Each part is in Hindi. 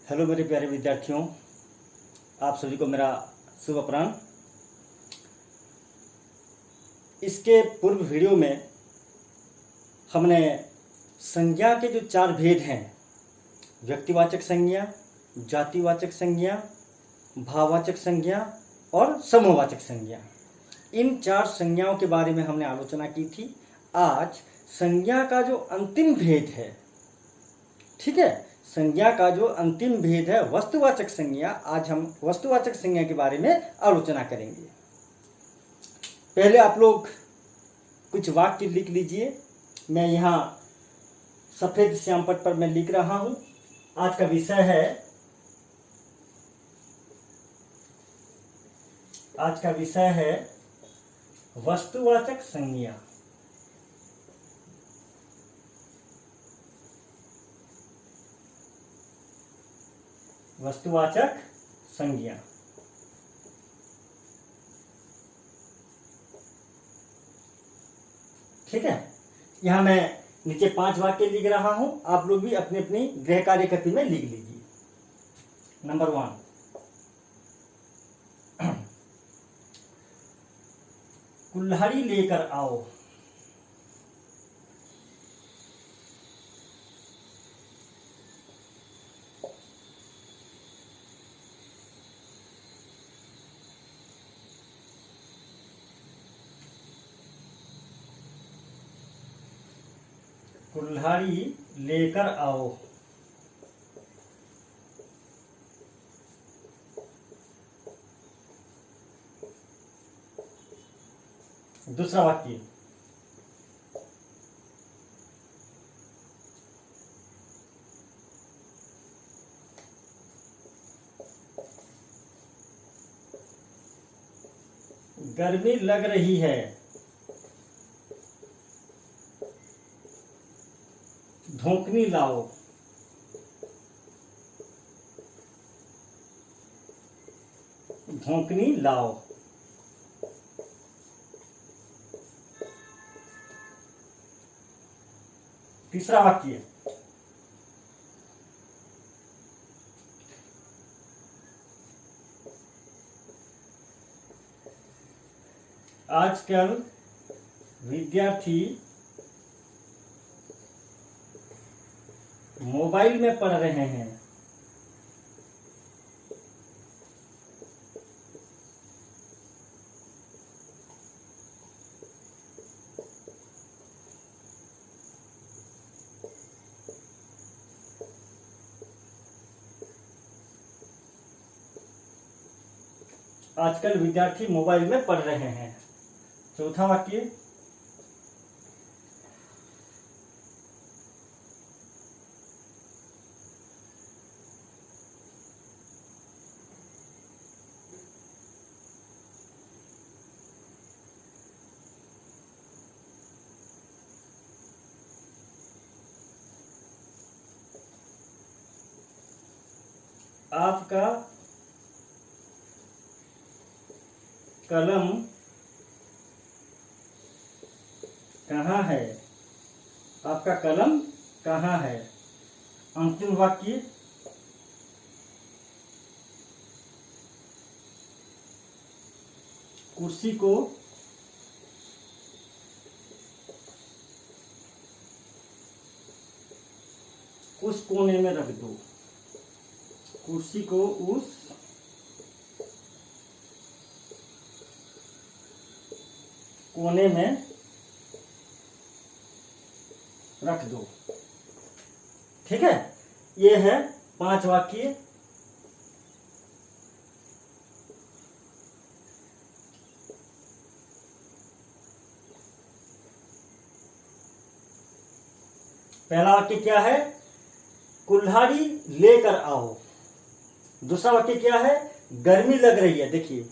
हेलो मेरे प्यारे विद्यार्थियों, आप सभी को मेरा शुभ अपराह्न। इसके पूर्व वीडियो में हमने संज्ञा के जो 4 भेद हैं, व्यक्तिवाचक संज्ञा, जातिवाचक संज्ञा, भाववाचक संज्ञा और समूहवाचक संज्ञा, इन 4 संज्ञाओं के बारे में हमने आलोचना की थी। आज संज्ञा का जो अंतिम भेद है, ठीक है, संज्ञा का जो अंतिम भेद है वस्तुवाचक संज्ञा, आज हम वस्तुवाचक संज्ञा के बारे में आलोचना करेंगे। पहले आप लोग कुछ वाक्य लिख लीजिए। मैं यहाँ सफेद श्याम पट पर मैं लिख रहा हूं। आज का विषय है वस्तुवाचक संज्ञा। वस्तुवाचक संज्ञा, ठीक है। यहां मैं नीचे 5 वाक्य लिख रहा हूं, आप लोग भी अपनी अपनी गृह कार्य कॉपी में लिख लीजिए। नंबर 1, कुल्हाड़ी लेकर आओ। कुल्हाड़ी लेकर आओ। दूसरा वाक्य, गर्मी लग रही है, धोकनी लाओ। धोकनी लाओ। तीसरा वाक्य, आजकल विद्यार्थी मोबाइल में पढ़ रहे हैं। आजकल विद्यार्थी मोबाइल में पढ़ रहे हैं। चौथा वाक्य, आपका कलम कहाँ है? आपका कलम कहाँ है? अंतिम वाक्य, कुर्सी को उस कोने में रख दो। कुर्सी को उस कोने में रख दो, ठीक है। ये है 5 वाक्य। पहला वाक्य क्या है? कुल्हाड़ी लेकर आओ। दूसरा वाक्य क्या है? गर्मी लग रही है, देखिए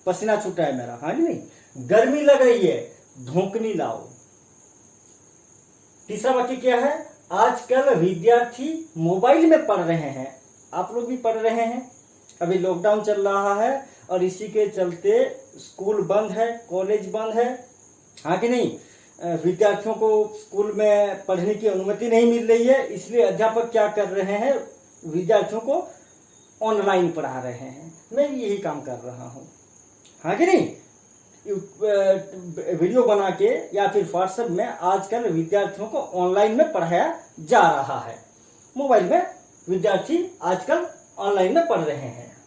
पसीना छूटा है मेरा, हाँ कि नहीं, गर्मी लग रही है, धोकनी लाओ। तीसरा वाक्य क्या है? आजकल विद्यार्थी मोबाइल में पढ़ रहे हैं। आप लोग भी पढ़ रहे हैं, अभी लॉकडाउन चल रहा है और इसी के चलते स्कूल बंद है, कॉलेज बंद है, हाँ कि नहीं। विद्यार्थियों को स्कूल में पढ़ने की अनुमति नहीं मिल रही है, इसलिए अध्यापक क्या कर रहे हैं, विद्यार्थियों को ऑनलाइन पढ़ा रहे हैं। मैं भी यही काम कर रहा हूँ, हाँ कि नहीं। वीडियो बना के या फिर व्हाट्सएप में आजकल विद्यार्थियों को ऑनलाइन में पढ़ाया जा रहा है। मोबाइल में विद्यार्थी आजकल ऑनलाइन में पढ़ रहे हैं।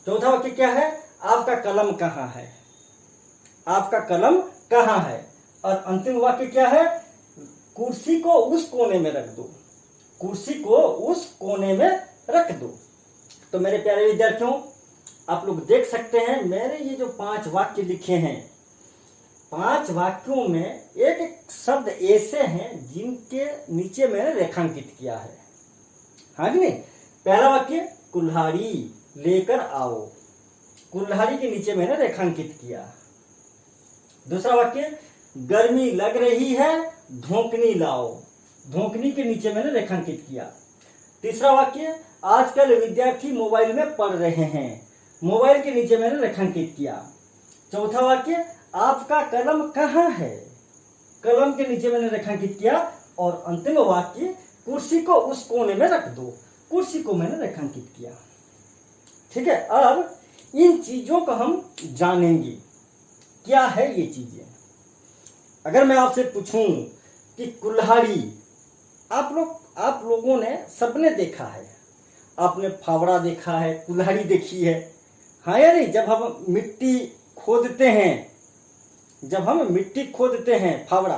चौथा वाक्य क्या है? आपका कलम कहाँ है? आपका कलम कहाँ है? और अंतिम वाक्य क्या है? कुर्सी को उस कोने में रख दो। कुर्सी को उस कोने में रख दो। तो मेरे प्यारे विद्यार्थियों, आप लोग देख सकते हैं मेरे ये जो 5 वाक्य लिखे हैं, 5 वाक्यों में एक एक शब्द ऐसे हैं जिनके नीचे मैंने रेखांकित किया है, हाँ कि नहीं। पहला वाक्य कुल्हाड़ी लेकर आओ, कुल्हाड़ी के नीचे मैंने रेखांकित किया। दूसरा वाक्य गर्मी लग रही है, धोकनी लाओ, धोकनी के नीचे मैंने रेखांकित किया। तीसरा वाक्य आजकल विद्यार्थी मोबाइल में पढ़ रहे हैं, मोबाइल के नीचे मैंने रेखांकित किया। चौथा वाक्य आपका कलम कहाँ है, कलम के नीचे मैंने रेखांकित किया। और अंतिम वाक्य कुर्सी को उस कोने में रख दो, कुर्सी को मैंने रेखांकित किया। ठीक है, अब इन चीजों को हम जानेंगे क्या है ये चीजें। अगर मैं आपसे पूछूं कि कुल्हाड़ी, आप लोगों ने सबने देखा है, आपने फावड़ा देखा है, कुल्हाड़ी देखी है, हाँ या नहीं। जब हम मिट्टी खोदते हैं फावड़ा,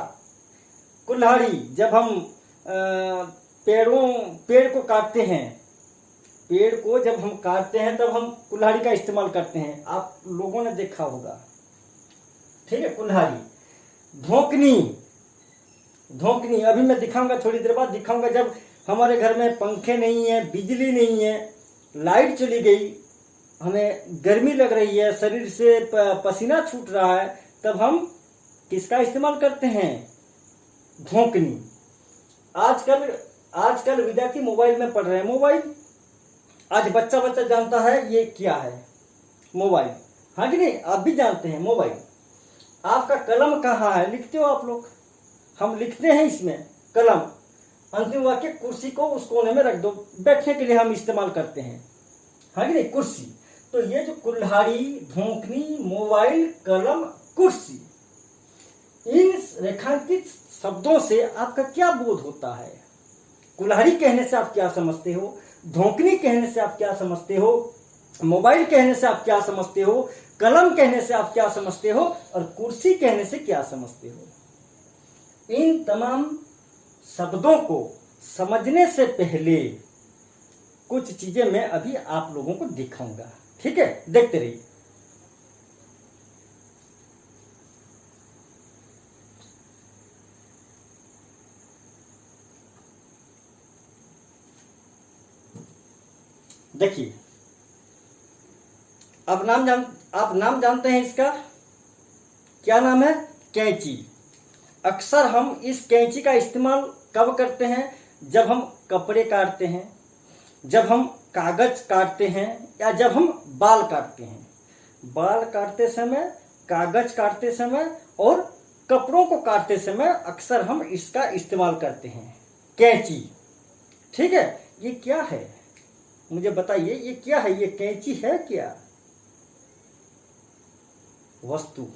कुल्हाड़ी। जब हम पेड़ को काटते हैं, पेड़ को जब हम काटते हैं तब हम कुल्हाड़ी का इस्तेमाल करते हैं, आप लोगों ने देखा होगा। ठीक है, कुल्हाड़ी। धोकनी अभी मैं दिखाऊंगा, थोड़ी देर बाद दिखाऊंगा। जब हमारे घर में पंखे नहीं है, बिजली नहीं है, लाइट चली गई, हमें गर्मी लग रही है, शरीर से पसीना छूट रहा है, तब हम किसका इस्तेमाल करते हैं? धोकनी। आजकल विद्यार्थी मोबाइल में पढ़ रहे हैं। मोबाइल आज बच्चा जानता है ये क्या है, मोबाइल, हाँ कि नहीं। आप भी जानते हैं मोबाइल। आपका कलम कहाँ है? लिखते हो आप लोग, हम लिखते हैं इसमें कलम। अंतिम वाक्य कुर्सी को उस कोने में रख दो, बैठने के लिए हम इस्तेमाल करते हैं, हाँ कि नहीं, कुर्सी। तो ये जो कुल्हाड़ी, धोकनी, मोबाइल, कलम, कुर्सी, इन रेखांकित शब्दों से आपका क्या बोध होता है? कुल्हाड़ी कहने से आप क्या समझते हो? धोकनी कहने से आप क्या समझते हो? मोबाइल कहने से आप क्या समझते हो? कलम कहने से आप क्या समझते हो? और कुर्सी कहने से क्या समझते हो? इन तमाम शब्दों को समझने से पहले कुछ चीजें मैं अभी आप लोगों को दिखाऊंगा। ठीक है, देखते रहिए। देखिए, आप नाम जानते हैं इसका? क्या नाम है? कैंची। अक्सर हम इस कैंची का इस्तेमाल कब करते हैं? जब हम कपड़े काटते हैं, जब हम कागज काटते हैं, या जब हम बाल काटते हैं। बाल काटते समय, कागज काटते समय और कपड़ों को काटते समय अक्सर हम इसका इस्तेमाल करते हैं, कैंची। ठीक है, ये क्या है मुझे बताइए, ये क्या है? ये कैंची है क्या? वस्तु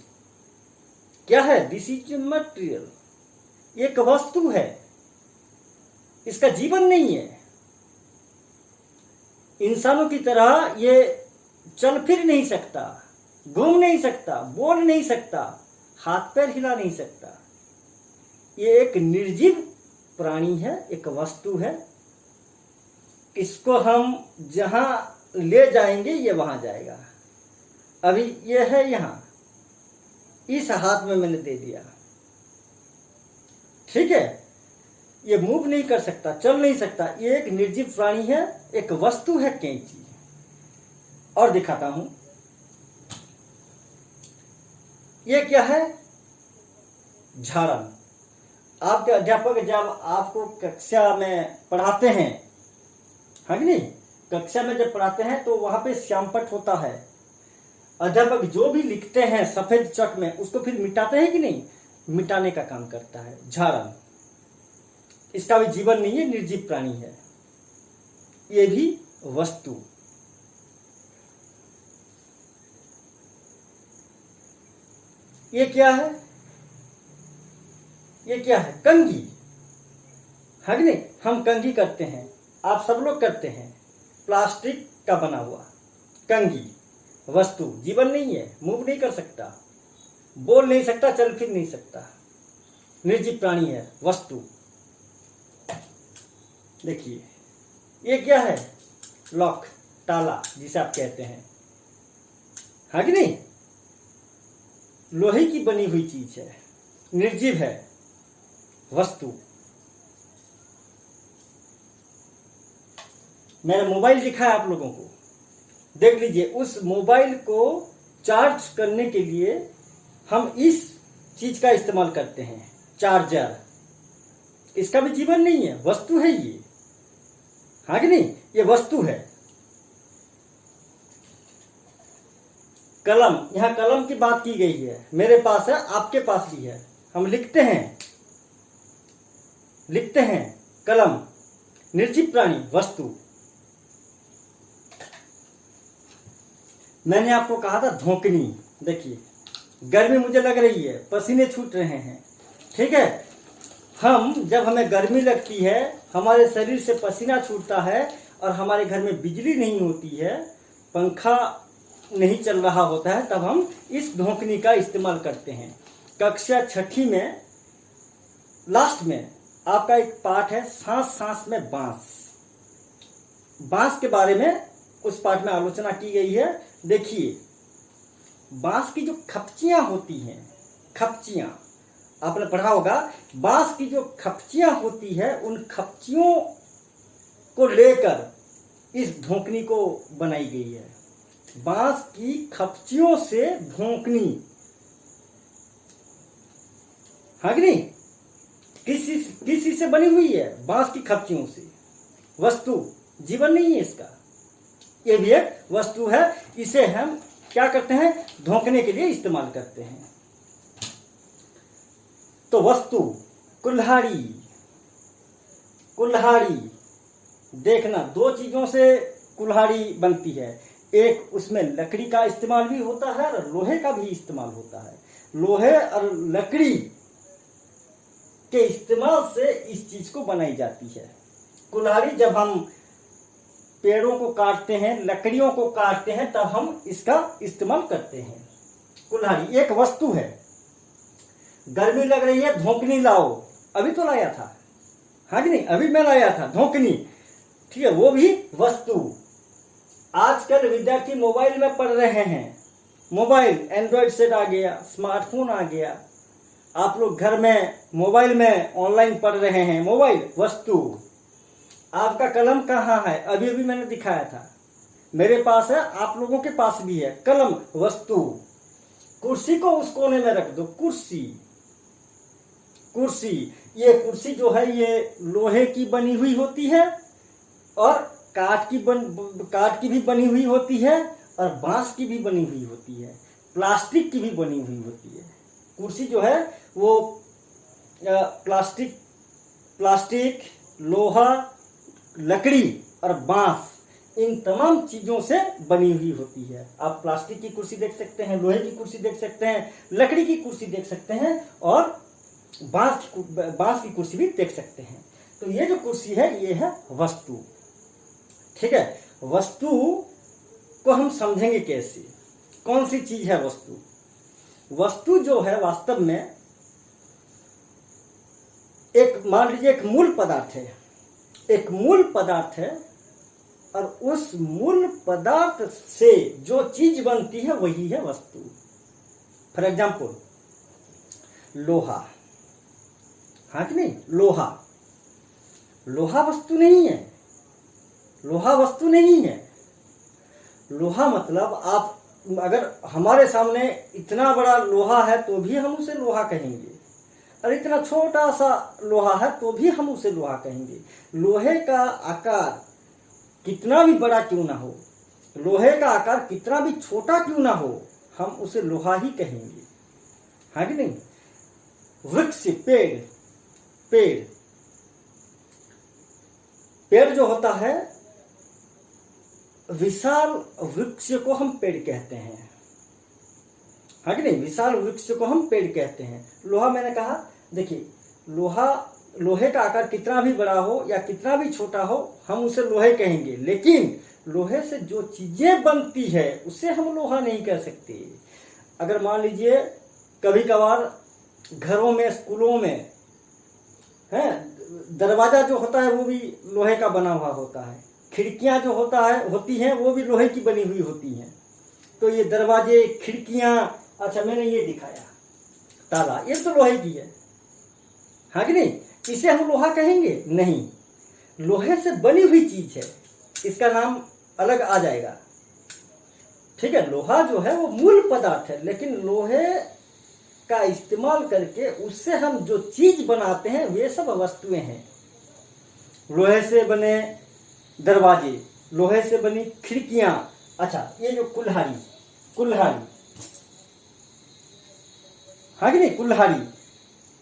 क्या है? दिस इज मटेरियल, एक वस्तु है, इसका जीवन नहीं है। इंसानों की तरह ये चल फिर नहीं सकता, घूम नहीं सकता, बोल नहीं सकता, हाथ पैर हिला नहीं सकता। ये एक निर्जीव प्राणी है, एक वस्तु है। इसको हम जहां ले जाएंगे ये वहां जाएगा। अभी ये है यहां, इस हाथ में मैंने दे दिया, ठीक है। ये मूव नहीं कर सकता, चल नहीं सकता, ये एक निर्जीव प्राणी है, एक वस्तु है कैंची। और दिखाता हूं, ये क्या है? झाड़न। आपके अध्यापक जब आपको कक्षा में पढ़ाते हैं, हाँ कि नहीं, कक्षा में जब पढ़ाते हैं तो वहां पे श्यामपट्ट होता है। अध्यापक जो भी लिखते हैं सफेद चक में, उसको फिर मिटाते हैं कि नहीं? मिटाने का काम करता है झाड़न। इसका भी जीवन नहीं है, निर्जीव प्राणी है। ये भी वस्तु। ये क्या है? ये क्या है? कंघी है कि नहीं? हम कंघी करते हैं, आप सब लोग करते हैं, प्लास्टिक का बना हुआ कंघी वस्तु। जीवन नहीं है, मूव नहीं कर सकता, बोल नहीं सकता, चल फिर नहीं सकता, निर्जीव प्राणी है, वस्तु। देखिए ये क्या है? लॉक, ताला जिसे आप कहते हैं, है कि नहीं? लोहे की बनी हुई चीज है, निर्जीव है, वस्तु। मैंने मोबाइल दिखाया आप लोगों को, देख लीजिए। उस मोबाइल को चार्ज करने के लिए हम इस चीज का इस्तेमाल करते हैं, चार्जर। इसका भी जीवन नहीं है, वस्तु है ये, हाँ कि नहीं? ये वस्तु है। कलम, यहां कलम की बात की गई है, मेरे पास है, आपके पास भी है, हम लिखते हैं, लिखते हैं। कलम निर्जीव प्राणी, वस्तु। मैंने आपको कहा था धोकनी। देखिए गर्मी मुझे लग रही है, पसीने छूट रहे हैं, ठीक है? हम जब हमें गर्मी लगती है, हमारे शरीर से पसीना छूटता है और हमारे घर में बिजली नहीं होती है, पंखा नहीं चल रहा होता है, तब हम इस धोकनी का इस्तेमाल करते हैं। कक्षा 6ठी में लास्ट में आपका एक पाठ है, सांस सांस में बांस। बांस के बारे में उस पाठ में आलोचना की गई है। देखिए बांस की जो खपचियां होती हैं, खपचियां आपने पढ़ा होगा, बांस की जो खपचियां होती है, उन खपचियों को लेकर इस धोकनी को बनाई गई है। बांस की खपचियों से धोकनी, हाँ कि नहीं? किसी से बनी हुई है? बांस की खपचियों से, वस्तु। जीवन नहीं है इसका, ये भी एक वस्तु है। इसे हम क्या करते हैं? धोकने के लिए इस्तेमाल करते हैं। तो वस्तु, कुल्हाड़ी, कुल्हाड़ी देखना, दो चीजों से कुल्हाड़ी बनती है। एक उसमें लकड़ी का इस्तेमाल भी होता है और लोहे का भी इस्तेमाल होता है। लोहे और लकड़ी के इस्तेमाल से इस चीज को बनाई जाती है। कुल्हाड़ी जब हम पेड़ों को काटते हैं, लकड़ियों को काटते हैं, तब हम इसका इस्तेमाल करते हैं। कुल्हाड़ी एक वस्तु है। गर्मी लग रही है, धोकनी लाओ, अभी तो लाया था, हाँ कि नहीं? अभी मैं लाया था धोकनी, ठीक है, वो भी वस्तु। आजकल विद्यार्थी मोबाइल में पढ़ रहे हैं, मोबाइल एंड्रॉइड सेट आ गया, स्मार्टफोन आ गया, आप लोग घर में मोबाइल में ऑनलाइन पढ़ रहे हैं, मोबाइल वस्तु। आपका कलम कहाँ है? अभी अभी मैंने दिखाया था, मेरे पास है, आप लोगों के पास भी है, कलम वस्तु। कुर्सी को उस कोने में रख दो, कुर्सी, कुर्सी। ये कुर्सी जो है ये लोहे की बनी हुई होती है और काठ की भी बनी हुई होती है और बांस की भी बनी हुई होती है, प्लास्टिक की भी बनी हुई होती है। कुर्सी जो है वो प्लास्टिक, लोहा, लकड़ी और बांस, इन तमाम चीजों से बनी हुई होती है। आप प्लास्टिक की कुर्सी देख सकते हैं, लोहे की कुर्सी देख सकते हैं, लकड़ी की कुर्सी देख सकते हैं और बांस की कुर्सी भी देख सकते हैं। तो ये जो कुर्सी है ये है वस्तु, ठीक है? वस्तु को हम समझेंगे कैसे? कौन सी चीज है वस्तु? वस्तु जो है वास्तव में एक, मान लीजिए एक मूल पदार्थ है, एक मूल पदार्थ है और उस मूल पदार्थ से जो चीज बनती है वही है वस्तु। फॉर एग्जाम्पल लोहा, हाँ कि नहीं? लोहा, लोहा वस्तु नहीं है, लोहा वस्तु नहीं है। लोहा मतलब आप अगर हमारे सामने इतना बड़ा लोहा है तो भी हम उसे लोहा कहेंगे, और इतना छोटा सा लोहा है तो भी हम उसे लोहा कहेंगे। लोहे का आकार कितना भी बड़ा क्यों ना हो, लोहे का आकार कितना भी छोटा क्यों ना हो, हम उसे लोहा ही कहेंगे, हाँ कि नहीं? वृक्ष, पेड़, पेड़, पेड़ जो होता है विशाल वृक्ष को हम पेड़ कहते हैं, हाँ कि नहीं, विशाल वृक्ष को हम पेड़ कहते हैं। लोहा मैंने कहा, देखिए लोहे का आकार कितना भी बड़ा हो या कितना भी छोटा हो हम उसे लोहे कहेंगे, लेकिन लोहे से जो चीजें बनती है उसे हम लोहा नहीं कह सकते। अगर मान लीजिए कभी कभार घरों में, स्कूलों में है, दरवाजा जो होता है वो भी लोहे का बना हुआ होता है, खिड़कियां जो होती हैं वो भी लोहे की बनी हुई होती हैं। तो ये दरवाजे, खिड़कियां, अच्छा मैंने ये दिखाया ताला, ये तो लोहे की है, हाँ कि नहीं, इसे हम लोहा कहेंगे नहीं, लोहे से बनी हुई चीज है, इसका नाम अलग आ जाएगा। ठीक है, लोहा जो है वो मूल पदार्थ है, लेकिन लोहे का इस्तेमाल करके उससे हम जो चीज बनाते हैं वे सब वस्तुएं हैं। लोहे से बने दरवाजे, लोहे से बनी खिड़कियां, अच्छा ये जो कुल्हाड़ी, हाँ कि नहीं, कुल्हाड़ी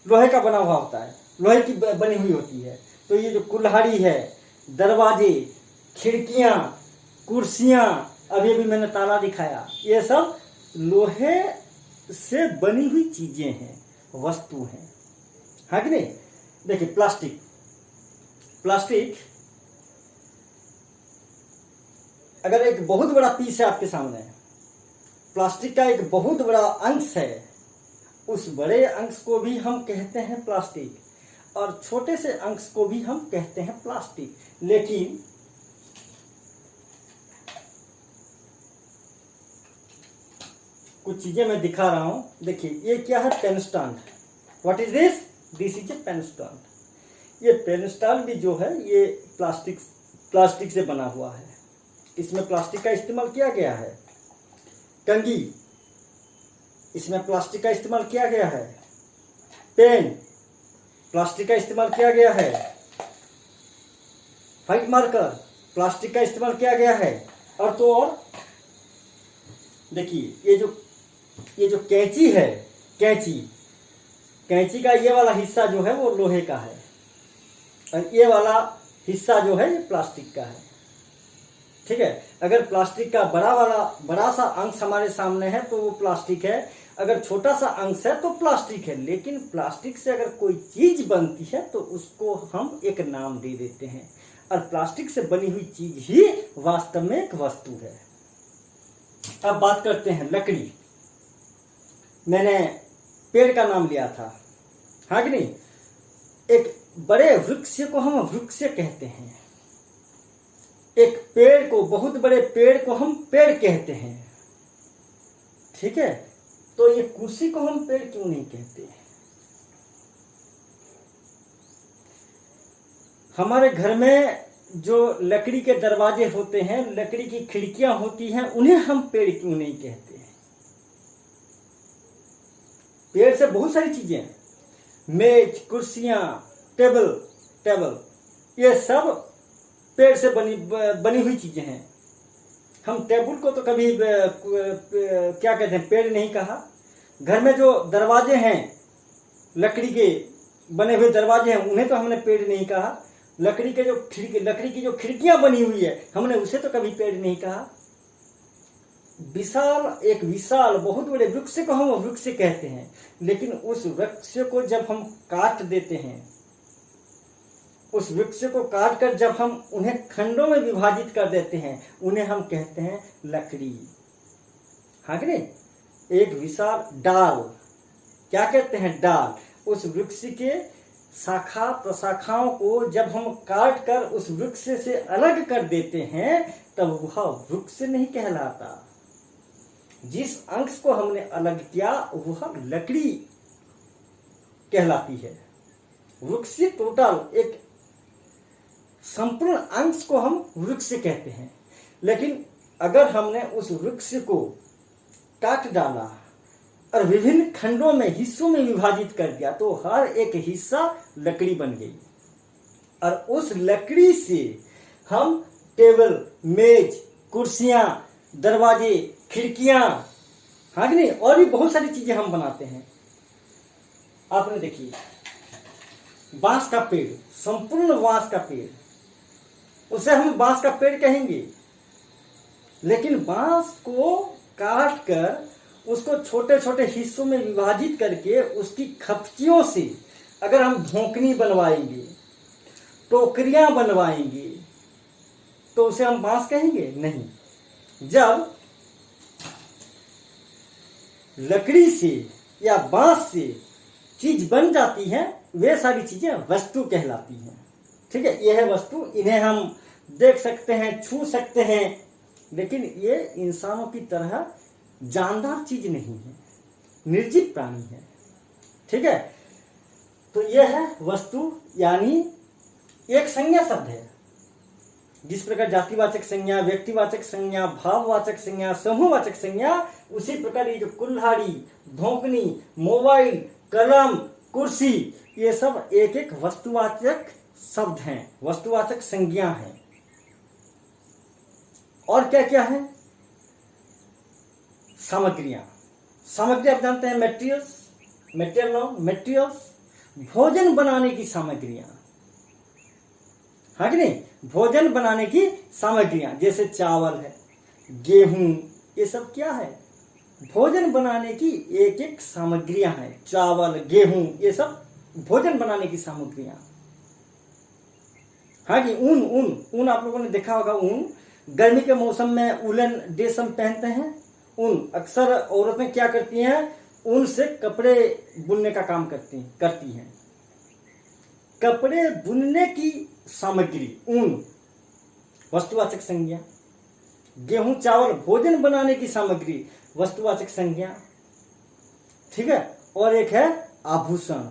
लोहे का बना हुआ होता है, लोहे की बनी हुई होती है। तो ये जो कुल्हाड़ी है, दरवाजे, खिड़कियां, कुर्सियां, अभी अभी मैंने ताला दिखाया, ये सब लोहे से बनी हुई चीजें हैं, वस्तु हैं, हाँ कि नहीं। देखिए प्लास्टिक अगर एक बहुत बड़ा पीस है आपके सामने, प्लास्टिक का एक बहुत बड़ा अंश है, उस बड़े अंश को भी हम कहते हैं प्लास्टिक, और छोटे से अंश को भी हम कहते हैं प्लास्टिक। लेकिन कुछ चीजें मैं दिखा रहा हूं, देखिए ये क्या है, pen stand. What is this? This is a pen stand. ये पेन स्टैंड भी जो है ये प्लास्टिक से बना हुआ है, इसमें प्लास्टिक का इस्तेमाल किया गया है। कंघी, इसमें प्लास्टिक का इस्तेमाल किया गया है। पेन, प्लास्टिक का इस्तेमाल किया गया है। व्हाइट मार्कर, प्लास्टिक का इस्तेमाल किया गया है। और तो और देखिए ये जो कैंची है, कैंची का ये वाला हिस्सा जो है वो लोहे का है, और ये वाला हिस्सा जो है ये प्लास्टिक का है। ठीक है, अगर प्लास्टिक का बड़ा सा अंश हमारे सामने है तो वो प्लास्टिक है, अगर छोटा सा अंश है तो प्लास्टिक है। लेकिन प्लास्टिक से अगर कोई चीज बनती है तो उसको हम एक नाम दे देते हैं, और प्लास्टिक से बनी हुई चीज ही वास्तव में एक वस्तु है। अब बात करते हैं लकड़ी। मैंने पेड़ का नाम लिया था, हाँ कि नहीं। एक बड़े वृक्ष को हम वृक्ष कहते हैं, एक पेड़ को, बहुत बड़े पेड़ को हम पेड़ कहते हैं। ठीक है, तो ये कुर्सी को हम पेड़ क्यों नहीं कहते? हमारे घर में जो लकड़ी के दरवाजे होते हैं, लकड़ी की खिड़कियां होती हैं, उन्हें हम पेड़ क्यों नहीं कहते? पेड़ से बहुत सारी चीजें, मेज, कुर्सियां, टेबल, ये सब पेड़ से बनी हुई चीजें हैं। हम टेबल को तो कभी क्या कहते हैं, पेड़ नहीं कहा। घर में जो दरवाजे हैं, लकड़ी के बने हुए दरवाजे हैं, उन्हें तो हमने पेड़ नहीं कहा। लकड़ी की जो खिड़कियां बनी हुई है, हमने उसे तो कभी पेड़ नहीं कहा। एक विशाल बहुत बड़े वृक्ष को हम वृक्ष कहते हैं, लेकिन उस वृक्ष को जब हम काट देते हैं, उस वृक्ष को काट कर जब हम उन्हें खंडों में विभाजित कर देते हैं, उन्हें हम कहते हैं लकड़ी, हाँ कि नहीं। एक विशाल डाल, क्या कहते हैं, डाल। उस वृक्ष के शाखा प्रशाखाओं को जब हम काट कर उस वृक्ष से अलग कर देते हैं, तब वह वृक्ष नहीं कहलाता। जिस अंश को हमने अलग किया वह लकड़ी कहलाती है। वृक्ष टोटल एक संपूर्ण अंश को हम वृक्ष कहते हैं। लेकिन अगर हमने उस वृक्ष को काट डाला और विभिन्न खंडों में, हिस्सों में विभाजित कर दिया, तो हर एक हिस्सा लकड़ी बन गई, और उस लकड़ी से हम टेबल, मेज, कुर्सियां, दरवाजे, खिड़कियां, हाँ कि नहीं, और भी बहुत सारी चीजें हम बनाते हैं। आपने देखिए बांस का पेड़, संपूर्ण बांस का पेड़, उसे हम बांस का पेड़ कहेंगे। लेकिन बांस को काट कर उसको छोटे छोटे हिस्सों में विभाजित करके उसकी खपचियों से अगर हम धोकनी बनवाएंगे, टोकरियां बनवाएंगे, तो उसे हम बांस कहेंगे? नहीं। जब लकड़ी से या बांस से चीज बन जाती है, वे सारी चीजें वस्तु कहलाती हैं। ठीक है, यह है वस्तु। इन्हें हम देख सकते हैं, छू सकते हैं, लेकिन ये इंसानों की तरह जानदार चीज नहीं है, निर्जीव प्राणी है। ठीक है, तो यह है वस्तु, यानी एक संज्ञा शब्द है। जिस प्रकार जातिवाचक संज्ञा, व्यक्तिवाचक संज्ञा, भाववाचक संज्ञा, समूहवाचक संज्ञा, उसी प्रकार ये जो कुल्हाड़ी, धोकनी, मोबाइल, कलम, कुर्सी, ये सब एक एक वस्तुवाचक शब्द हैं, वस्तुवाचक संज्ञा हैं। और क्या क्या है? सामग्रियां। सामग्री आप जानते हैं, मेटेरियल्स, मेटेरियल्स, भोजन बनाने की सामग्रियां, हाँ कि नहीं? भोजन बनाने की सामग्रियां, जैसे चावल है, गेहूं, ये सब क्या है? भोजन बनाने की एक एक सामग्रियां हैं। चावल, गेहूं, ये सब भोजन बनाने की सामग्रियां। हाँ कि ऊन आप लोगों ने देखा होगा। ऊन, गर्मी के मौसम में उलन ड्रेस हम पहनते हैं। ऊन, अक्सर औरतें क्या करती हैं? ऊन से कपड़े बुनने का काम करती हैं। कपड़े बुनने की सामग्री ऊन, वस्तुवाचक संज्ञा। गेहूं, चावल, भोजन बनाने की सामग्री, वस्तुवाचक संज्ञा। ठीक है, और एक है आभूषण,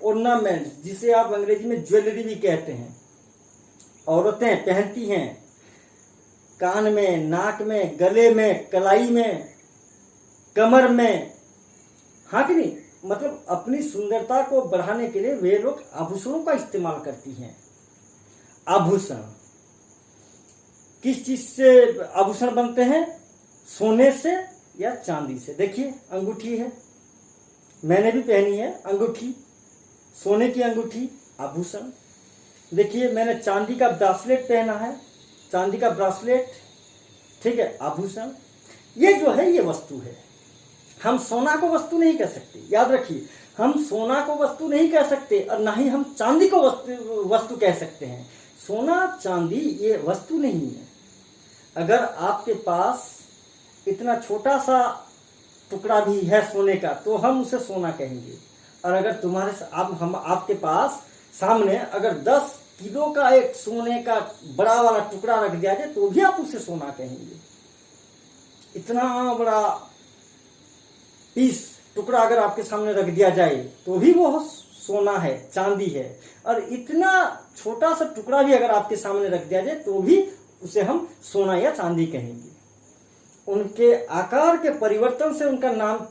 ऑर्नामेंट, जिसे आप अंग्रेजी में ज्वेलरी भी कहते हैं। औरतें पहनती हैं कान में, नाक में, गले में, कलाई में, कमर में, हाँ कि नहीं? मतलब अपनी सुंदरता को बढ़ाने के लिए वे लोग आभूषणों का इस्तेमाल करती हैं। आभूषण किस चीज से आभूषण बनते हैं? सोने से या चांदी से। देखिए, अंगूठी है, मैंने भी पहनी है अंगूठी, सोने की अंगूठी, आभूषण। देखिए, मैंने चांदी का ब्रासलेट पहना है, चांदी का ब्रासलेट, ठीक है, आभूषण। ये जो है, ये वस्तु है। हम सोना को वस्तु नहीं कह सकते, याद रखिए। हम सोना को वस्तु नहीं कह सकते और ना ही हम चांदी को वस्तु कह सकते हैं। सोना, चांदी ये वस्तु नहीं है। अगर आपके पास इतना छोटा सा टुकड़ा भी है सोने का, तो हम उसे सोना कहेंगे। और अगर आपके पास सामने अगर 10 किलो का एक सोने का बड़ा वाला टुकड़ा रख दिया जाए, तो भी आप उसे सोना कहेंगे। इतना बड़ा पीस, टुकड़ा अगर आपके सामने रख दिया जाए, तो भी वो सोना है, चांदी है। और इतना छोटा सा टुकड़ा भी अगर आपके सामने रख दिया जाए, तो भी उसे हम सोना या चांदी कहेंगे। उनके आकार के परिवर्तन से उनका नाम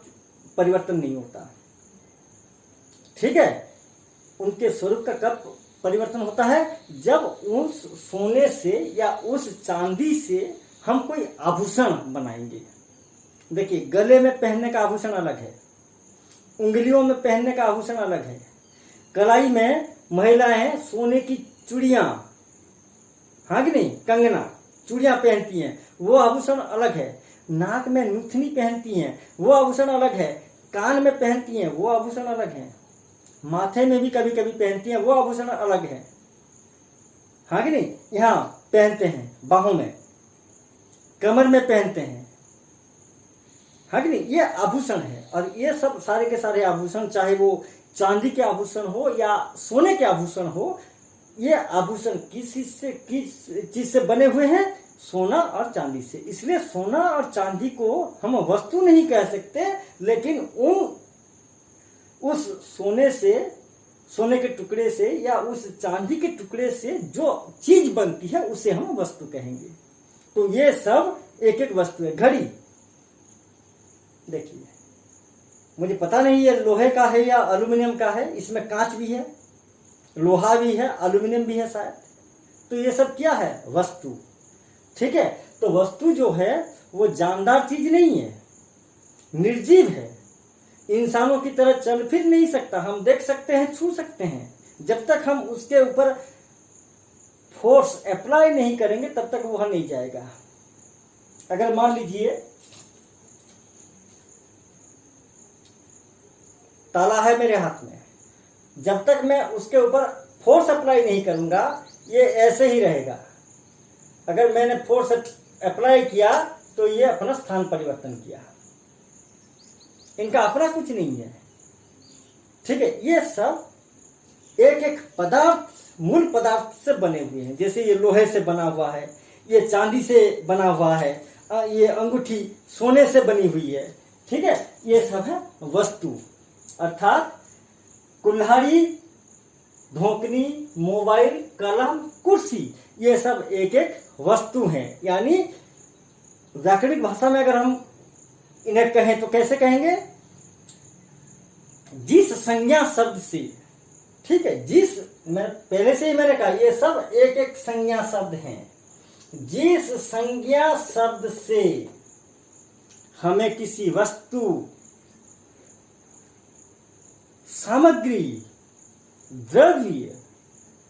परिवर्तन नहीं होता। ठीक है, उनके स्वरूप का कब परिवर्तन होता है? जब उस सोने से या उस चांदी से हम कोई आभूषण बनाएंगे। देखिए, गले में पहनने का आभूषण अलग है, उंगलियों में पहनने का आभूषण अलग है, कलाई में महिलाएं सोने की चूड़ियां, हाँ कि नहीं, कंगना, चूड़ियां पहनती हैं, वो आभूषण अलग है। नाक में नूथनी पहनती हैं, वो आभूषण अलग है। कान में पहनती हैं, वो आभूषण अलग है। माथे में भी कभी कभी पहनती हैं, वो आभूषण अलग है, हाँ कि नहीं? यहाँ पहनते हैं, बाहों में, कमर में पहनते हैं, हाँ कि नहीं? ये आभूषण है। और ये सब सारे के सारे आभूषण, चाहे वो चांदी के आभूषण हो या सोने के आभूषण हो, ये आभूषण किस चीज से बने हुए हैं? सोना और चांदी से। इसलिए सोना और चांदी को हम वस्तु नहीं कह सकते, लेकिन उस सोने से, सोने के टुकड़े से या उस चांदी के टुकड़े से जो चीज बनती है, उसे हम वस्तु कहेंगे। तो ये सब एक एक वस्तु है। घड़ी, देखिए, मुझे पता नहीं ये लोहे का है या एल्यूमिनियम का है, इसमें कांच भी है, लोहा भी है, एल्यूमिनियम भी है शायद। तो ये सब क्या है? वस्तु। ठीक है, तो वस्तु जो है वो जानदार चीज नहीं है, निर्जीव है, इंसानों की तरह चल फिर नहीं सकता। हम देख सकते हैं, छू सकते हैं, जब तक हम उसके ऊपर फोर्स अप्लाई नहीं करेंगे तब तक वह नहीं जाएगा। अगर मान लीजिए ताला है मेरे हाथ में, जब तक मैं उसके ऊपर फोर्स अप्लाई नहीं करूंगा ये ऐसे ही रहेगा। अगर मैंने फोर्स अप्लाई किया तो ये अपना स्थान परिवर्तन किया, इनका अपना कुछ नहीं है। ठीक है, ये सब एक एक पदार्थ, मूल पदार्थ से बने हुए हैं। जैसे ये लोहे से बना हुआ है, ये चांदी से बना हुआ है, ये अंगूठी सोने से बनी हुई है। ठीक है, ये सब है वस्तु, अर्थात कुल्हाड़ी, धोकनी, मोबाइल, कलम, कुर्सी, ये सब एक एक वस्तु हैं। यानी व्याकरणिक भाषा में अगर हम इन्हें कहें तो कैसे कहेंगे? जिस संज्ञा शब्द से, ठीक है, जिस, मैं पहले से ही मैंने कहा ये सब एक एक संज्ञा शब्द हैं। जिस संज्ञा शब्द से हमें किसी वस्तु, सामग्री, द्रव्य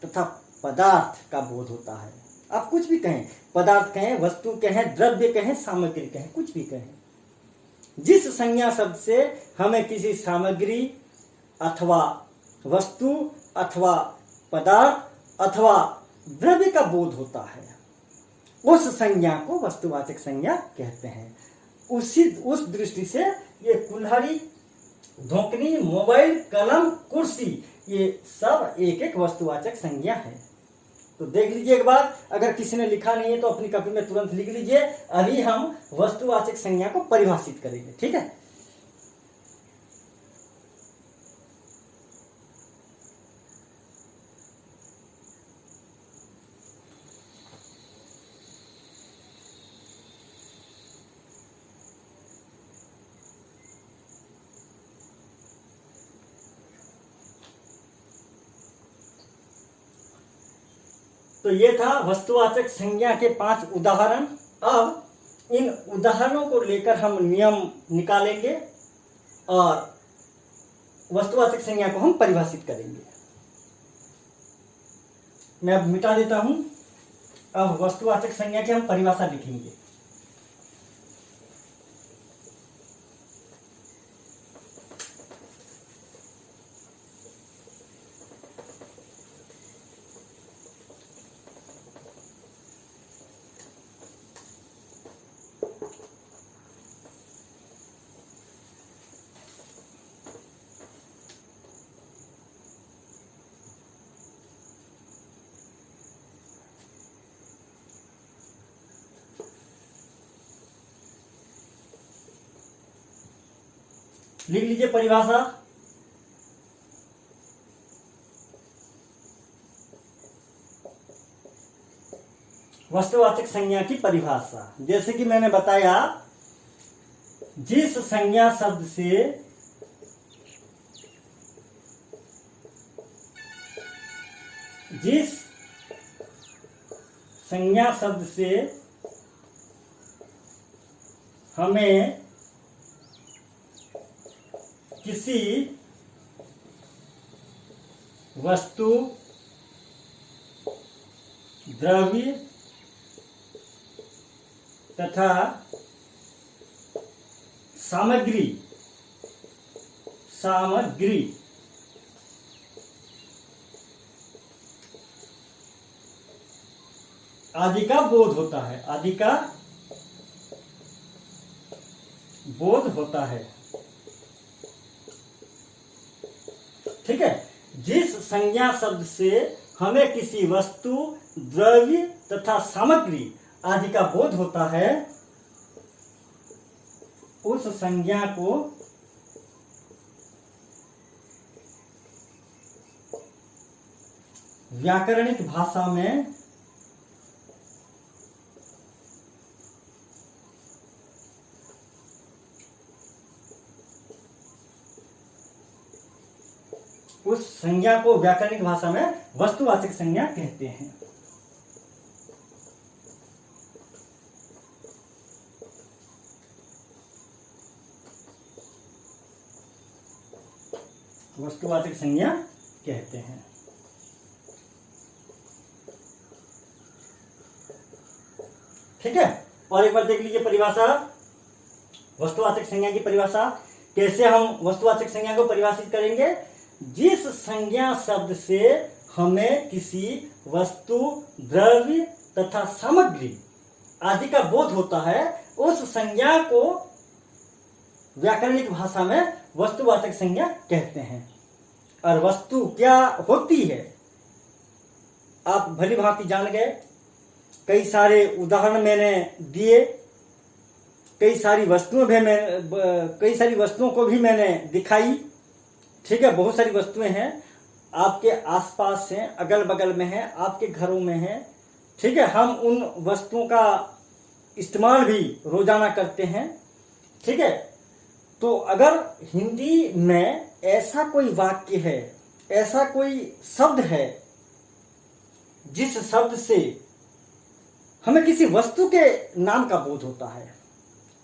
तथा पदार्थ का बोध होता है। आप कुछ भी कहें, पदार्थ कहें, वस्तु कहें, द्रव्य कहें, सामग्री कहें, कुछ भी कहें, जिस संज्ञा शब्द से हमें किसी सामग्री अथवा वस्तु अथवा पदार्थ अथवा द्रव्य का बोध होता है, उस संज्ञा को वस्तुवाचक संज्ञा कहते हैं। उस दृष्टि से ये कुल्हाड़ी, धोकनी, मोबाइल, कलम, कुर्सी, ये सब एक एक वस्तुवाचक संज्ञा है। तो देख लीजिए एक बार, अगर किसी ने लिखा नहीं है तो अपनी कॉपी में तुरंत लिख लीजिए। अभी हम वस्तुवाचक संज्ञा को परिभाषित करेंगे। ठीक है, तो ये था वस्तुवाचक संज्ञा के 5 उदाहरण। अब इन उदाहरणों को लेकर हम नियम निकालेंगे और वस्तुवाचक संज्ञा को हम परिभाषित करेंगे। मैं अब मिटा देता हूं। अब वस्तुवाचक संज्ञा की हम परिभाषा लिखेंगे। लिख लीजिए परिभाषा। वस्तुवाचक संज्ञा की परिभाषा, जैसे कि मैंने बताया, जिस संज्ञा शब्द से हमें किसी वस्तु, द्रव्य तथा सामग्री आदि का बोध होता है। ठीक है, जिस संज्ञा शब्द से हमें किसी वस्तु, द्रव्य तथा सामग्री आदि का बोध होता है, उस संज्ञा को व्याकरणिक भाषा में वस्तुवाचक संज्ञा कहते हैं। वस्तुवाचक संज्ञा कहते हैं। ठीक है, और एक बार देख लीजिए परिभाषा, वस्तुवाचक संज्ञा की परिभाषा। कैसे हम वस्तुवाचक संज्ञा को परिभाषित करेंगे? जिस संज्ञा शब्द से हमें किसी वस्तु, द्रव्य तथा सामग्री आदि का बोध होता है, उस संज्ञा को व्याकरणिक भाषा में वस्तुवाचक संज्ञा कहते हैं। और वस्तु क्या होती है आप भली भांति जान गए। कई सारे उदाहरण मैंने दिए, कई सारी वस्तुओं को भी मैंने दिखाई। ठीक है, बहुत सारी वस्तुएं हैं, आपके आसपास हैं, अगल बगल में हैं, आपके घरों में हैं। ठीक है, हम उन वस्तुओं का इस्तेमाल भी रोजाना करते हैं। ठीक है, तो अगर हिंदी में ऐसा कोई वाक्य है, ऐसा कोई शब्द है जिस शब्द से हमें किसी वस्तु के नाम का बोध होता है,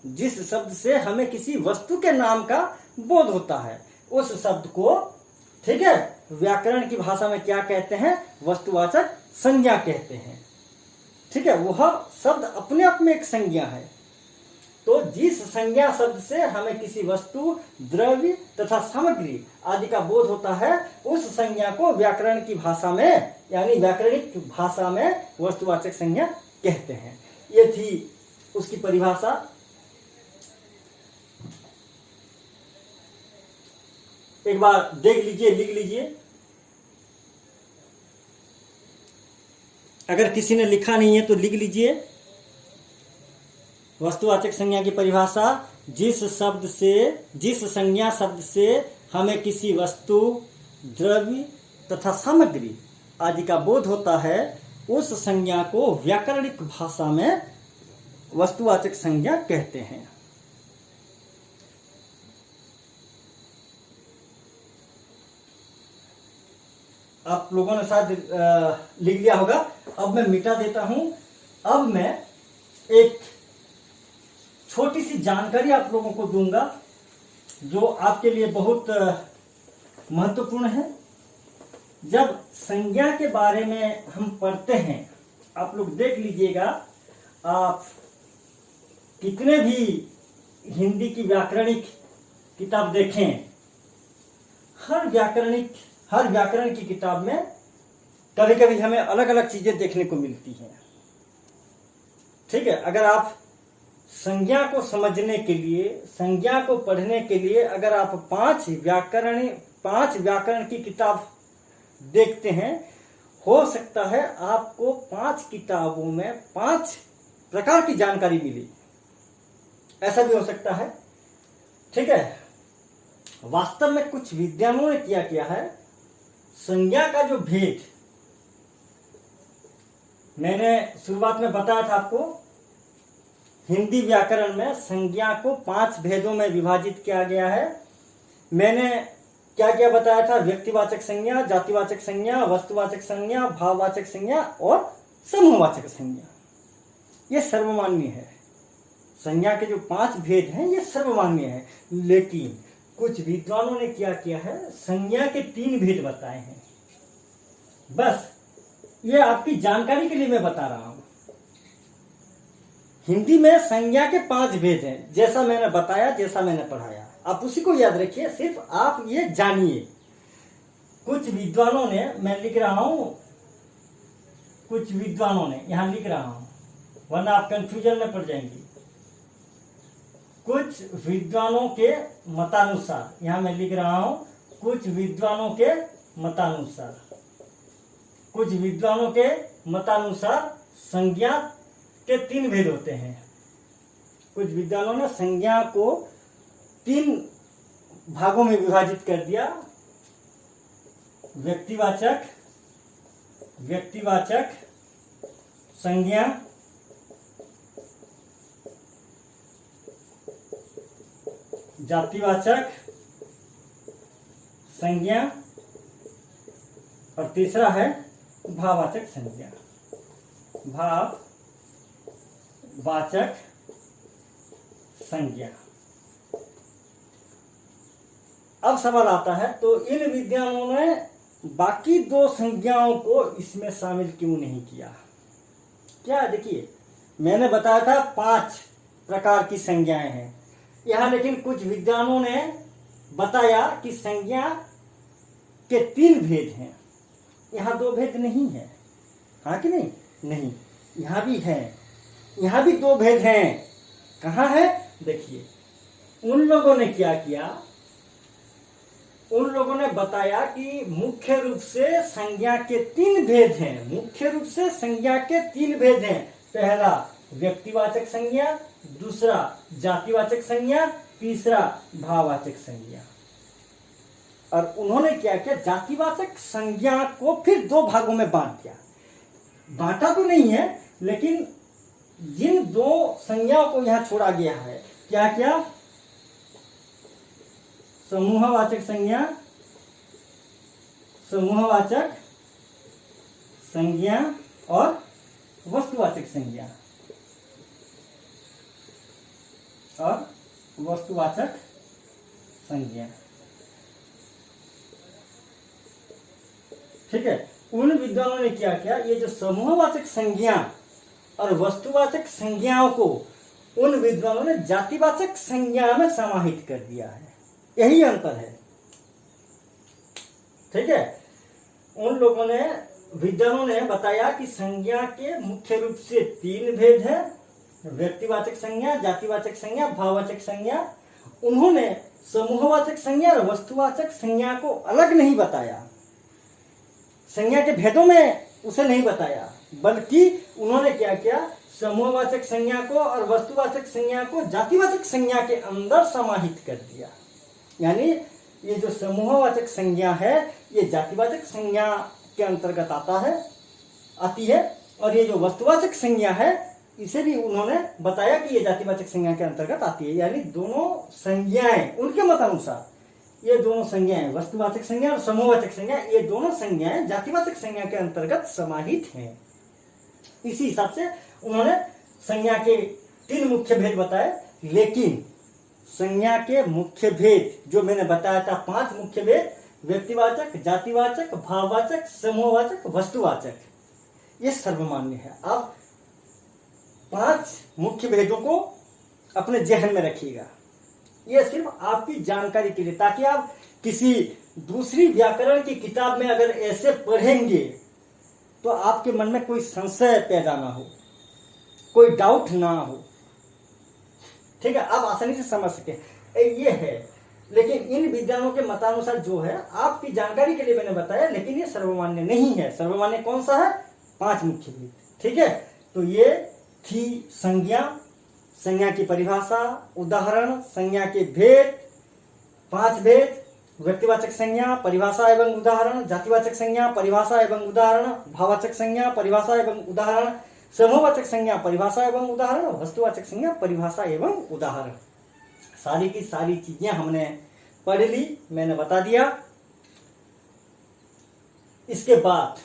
जिस शब्द से हमें किसी वस्तु के नाम का बोध होता है, उस शब्द को, ठीक है, व्याकरण की भाषा में क्या कहते हैं? वस्तुवाचक संज्ञा कहते हैं। ठीक है, वह शब्द अपने आप में एक संज्ञा है। तो जिस संज्ञा शब्द से हमें किसी वस्तु, द्रव्य तथा सामग्री आदि का बोध होता है, उस संज्ञा को व्याकरण की भाषा में, यानी व्याकरणिक भाषा में वस्तुवाचक संज्ञा कहते हैं। ये थी उसकी परिभाषा। एक बार देख लीजिए, लिख लीजिए। अगर किसी ने लिखा नहीं है तो लिख लीजिए। वस्तुवाचक संज्ञा की परिभाषा, जिस संज्ञा शब्द से हमें किसी वस्तु, द्रव्य तथा सामग्री आदि का बोध होता है, उस संज्ञा को व्याकरणिक भाषा में वस्तुवाचक संज्ञा कहते हैं। आप लोगों ने शायद लिख लिया होगा। अब मैं मिटा देता हूं। अब मैं एक छोटी सी जानकारी आप लोगों को दूंगा जो आपके लिए बहुत महत्वपूर्ण है। जब संज्ञा के बारे में हम पढ़ते हैं, आप लोग देख लीजिएगा, आप कितने भी हिंदी की व्याकरणिक किताब देखें, हर व्याकरण की किताब में कभी कभी हमें अलग अलग चीजें देखने को मिलती हैं। ठीक है, अगर आप संज्ञा को समझने के लिए, संज्ञा को पढ़ने के लिए अगर आप पांच व्याकरण की किताब देखते हैं, हो सकता है आपको 5 किताबों में 5 प्रकार की जानकारी मिली। ऐसा भी हो सकता है। ठीक है, वास्तव में कुछ विद्वानों ने क्या किया है, संज्ञा का जो भेद मैंने शुरुआत में बताया था आपको, हिंदी व्याकरण में संज्ञा को 5 भेदों में विभाजित किया गया है। मैंने क्या क्या बताया था? व्यक्तिवाचक संज्ञा, जातिवाचक संज्ञा, वस्तुवाचक संज्ञा, भाववाचक संज्ञा और समूहवाचक संज्ञा। ये सर्वमान्य है। संज्ञा के जो 5 भेद हैं ये सर्वमान्य है, लेकिन कुछ विद्वानों ने क्या किया है, संज्ञा के 3 भेद बताए हैं। बस ये आपकी जानकारी के लिए मैं बता रहा हूं। हिंदी में संज्ञा के 5 भेद हैं, जैसा मैंने बताया, जैसा मैंने पढ़ाया, आप उसी को याद रखिए। सिर्फ आप ये जानिए। कुछ विद्वानों ने, मैं लिख रहा हूं, कुछ विद्वानों ने, यहां लिख रहा हूं वरना आप कंफ्यूजन में पड़ जाएंगे। कुछ विद्वानों के मतानुसार, यहां मैं लिख रहा हूं, कुछ विद्वानों के मतानुसार, कुछ विद्वानों के मतानुसार संज्ञा के 3 भेद होते हैं। कुछ विद्वानों ने संज्ञा को 3 भागों में विभाजित कर दिया। व्यक्तिवाचक संज्ञा, जातिवाचक संज्ञा और तीसरा है भाववाचक संज्ञा। भाववाचक संज्ञा। अब सवाल आता है, तो इन विद्वानों ने बाकी 2 संज्ञाओं को इसमें शामिल क्यों नहीं किया? क्या देखिए, मैंने बताया था 5 प्रकार की संज्ञाएं हैं यहाँ, लेकिन कुछ विद्वानों ने बताया कि संज्ञा के 3 भेद हैं। यहाँ 2 भेद नहीं है, हाँ कि नहीं? नहीं, यहाँ भी है, यहाँ भी 2 भेद हैं। कहाँ है? देखिए, उन लोगों ने क्या किया, उन लोगों ने बताया कि मुख्य रूप से संज्ञा के 3 भेद हैं। मुख्य रूप से संज्ञा के 3 भेद हैं। पहला व्यक्तिवाचक संज्ञा, दूसरा जातिवाचक संज्ञा, तीसरा भाववाचक संज्ञा। और उन्होंने क्या किया, जातिवाचक संज्ञा को फिर 2 भागों में बांट दिया। बांटा तो नहीं है, लेकिन जिन 2 संज्ञाओं को यहां छोड़ा गया है, क्या क्या? समूहवाचक संज्ञा, समूहवाचक संज्ञा और वस्तुवाचक संज्ञा और वस्तुवाचक संज्ञा। ठीक है, उन विद्वानों ने क्या किया, ये जो समूहवाचक संज्ञा और वस्तुवाचक संज्ञाओं को उन विद्वानों ने जातिवाचक संज्ञा में समाहित कर दिया है। यही अंतर है। ठीक है, उन लोगों ने, विद्वानों ने बताया कि संज्ञा के मुख्य रूप से 3 भेद है, व्यक्तिवाचक संज्ञा, जातिवाचक संज्ञा, भाववाचक संज्ञा। उन्होंने समूहवाचक संज्ञा और वस्तुवाचक संज्ञा को अलग नहीं बताया, संज्ञा के भेदों में उसे नहीं बताया, बल्कि उन्होंने क्या किया, समूहवाचक संज्ञा को और वस्तुवाचक संज्ञा को जातिवाचक संज्ञा के अंदर समाहित कर दिया। यानी ये जो समूहवाचक संज्ञा है, ये जातिवाचक संज्ञा के अंतर्गत आती है, और ये जो वस्तुवाचक संज्ञा है, इसे भी उन्होंने बताया कि ये जातिवाचक संज्ञा के अंतर्गत आती है। यानी दोनों संज्ञाएं, उनके मत अनुसार ये दोनों संज्ञाएं, वस्तुवाचक संज्ञा और समूहवाचक संज्ञा, ये दोनों संज्ञाएं जातिवाचक संज्ञा के अंतर्गत समाहित हैं। इसी हिसाब से उन्होंने संज्ञा के 3 मुख्य भेद बताए। लेकिन संज्ञा के मुख्य भेद जो मैंने बताया था, 5 मुख्य भेद, व्यक्तिवाचक, जातिवाचक, भाववाचक, समूहवाचक, वस्तुवाचक, ये सर्वमान्य है। आप 5 मुख्य भेदों को अपने जहन में रखिएगा। ये सिर्फ आपकी जानकारी के लिए, ताकि आप किसी दूसरी व्याकरण की किताब में अगर ऐसे पढ़ेंगे तो आपके मन में कोई संशय पैदा ना हो, कोई डाउट ना हो। ठीक है, आप आसानी से समझ सके, ये है। लेकिन इन विद्वानों के मतानुसार जो है, आपकी जानकारी के लिए मैंने बताया, लेकिन ये सर्वमान्य नहीं है। सर्वमान्य कौन सा है? 5 मुख्य भेद। ठीक है, तो ये थी संज्ञा, संज्ञा की परिभाषा, उदाहरण, संज्ञा के भेद, 5 भेद, व्यक्तिवाचक संज्ञा, परिभाषा एवं उदाहरण, जातिवाचक संज्ञा, परिभाषा एवं उदाहरण, भाववाचक संज्ञा, परिभाषा एवं उदाहरण, समूहवाचक संज्ञा, परिभाषा एवं उदाहरण, वस्तुवाचक संज्ञा, परिभाषा एवं उदाहरण। सारी की सारी चीजें हमने पढ़ ली, मैंने बता दिया। इसके बाद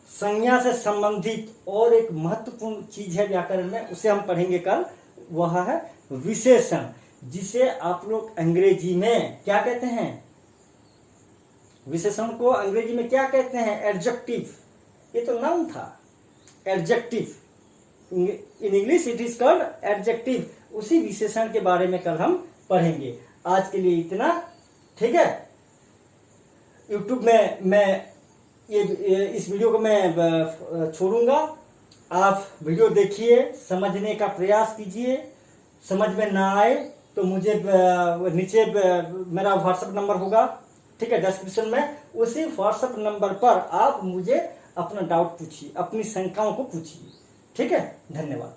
संज्ञा से संबंधित और एक महत्वपूर्ण चीज है व्याकरण में, उसे हम पढ़ेंगे कल। वह है विशेषण, जिसे आप लोग अंग्रेजी में क्या कहते हैं? विशेषण को अंग्रेजी में क्या कहते हैं? एडजेक्टिव। ये तो नाउन था, adjective. In English it is called adjective. उसी विशेषण के बारे में कल हम पढ़ेंगे। आज के लिए इतना, ठीक है। यूट्यूब में मैं इस वीडियो को मैं छोड़ूंगा। आप वीडियो देखिए, समझने का प्रयास कीजिए। समझ में ना आए तो मुझे नीचे मेरा व्हाट्सएप नंबर होगा, ठीक है, डिस्क्रिप्शन में। उसी व्हाट्सएप नंबर पर आप मुझे अपना डाउट पूछिए, अपनी शंकाओं को पूछिए। ठीक है, धन्यवाद।